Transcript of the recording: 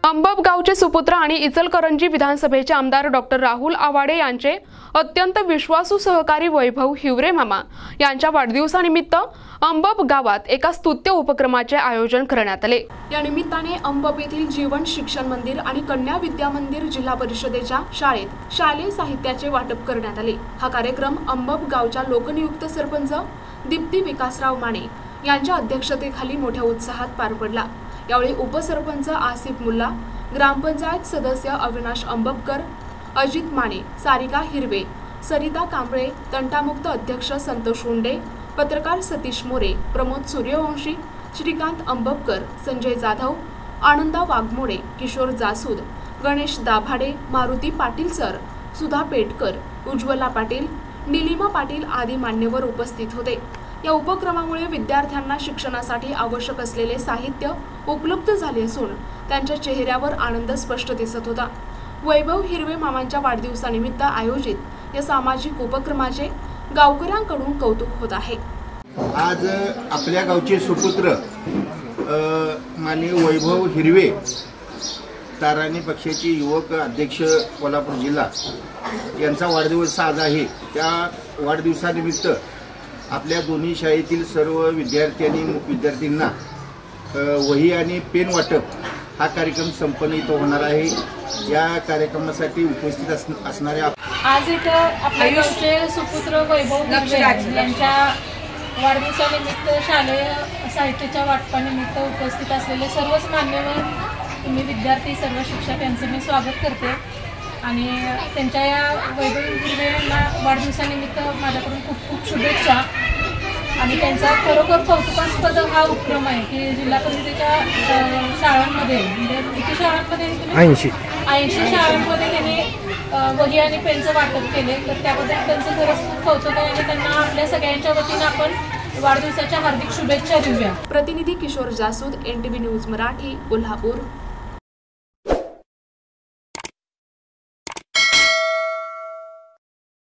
अंबप गावचे सुपुत्र आणि इचलकरंजी विधानसभेचे आमदार डॉक्टर राहुल आवाडे यांचे अत्यंत विश्वासू सहकारी वैभव हिवरे मामा यांच्या वाढदिवसानिमित्त अंबप गावात एका स्तुत्य उपक्रमाचे आयोजन करण्यात आले। या निमित्ताने अंबप येथील जीवन शिक्षण मंदिर आणि कन्या विद्या मंदिर जिल्हा परिषदेच्या शाळेत शालेय साहित्याचे वाटप करण्यात आले। हा कार्यक्रम अंबप गावच्या लोकनियुक्त सरपंच दीप्ती विकासराव माने यांच्या अध्यक्षतेखाली मोठ्या उत्साहात पार पडला। यावेळी उपसरपंच आसिफ मुल्ला, ग्रामपंचायत सदस्य अविनाश अंबपकर, अजित माने, सारिका हिरवे, सरिता कांबळे, तंटामुक्त अध्यक्ष संतोष हुंडे, पत्रकार सतीश मोरे, प्रमोद सूर्यवंशी, श्रीकांत अंबपकर, संजय जाधव, आनंदा वाघमोडे, किशोर जासूद, गणेश दाभाडे, मारुती पाटील सर, सुधा पेटकर, उज्ज्वला पाटील, निलिमा पाटील आदी मान्यवर उपस्थित होते। या उपक्रमामुळे विद्यार्थ्यांना शिक्षणासाठी आवश्यक असलेले साहित्य उपलब्ध झाले असून त्यांच्या चेहऱ्यावर आनंद स्पष्ट दिसत होता। वैभव हिरवे मामांच्या वाढदिवसानिमित्त आयोजित या सामाजिक उपक्रमाचे गावकऱ्यांकडून कौतुक होत आहे। आज आपल्या गावचे सुपुत्र माननीय वैभव हिरवे ताराणी पक्षाचे युवक अध्यक्ष कोल्हापूर जिल्हा यांचा वाढदिवस आज आहे। त्या वाढदिवसानिमित्त आपल्या दोन्ही शाळेतील सर्व विद्यार्थ्यांना वही आणि पेन वाटप हा कार्यक्रम संपन्न इथं होणार आहे। या कार्यक्रमासाठी उपस्थित असणाऱ्या आज इथं आपल्या गावचे सुपुत्र वैभव हिरवे यांच्या वाढदिवसानिमित्त शालेय साहित्याच्या वाटपानिमित्त उपस्थित असलेले सर्वच मान्यवर तुम्ही विद्यार्थी सर्व शिक्षक यांचे मी स्वागत करते आणि त्यांच्या या वैभव हिरवे यांना वाढदिवसानिमित्त माझ्याकडून खूप खूप शुभेच्छा। आणि त्यांचा खरोखर कौतुकास्पद हा उपक्रम आहे की जिल्हा परिषदेच्या शाळांमध्ये म्हणजे किती शाळांमध्ये 80 शाळांमध्ये त्यांनी वही आणि पेनचं वाटप केले। तर त्याबद्दल त्यांचं खरंच खूप कौतुक आहे आणि त्यांना आपल्या सगळ्यांच्या वतीनं आपण वाढदिवसाच्या हार्दिक शुभेच्छा देऊया। प्रतिनिधी किशोर जासूद, NTV न्यूज मराठी, कोल्हापूर।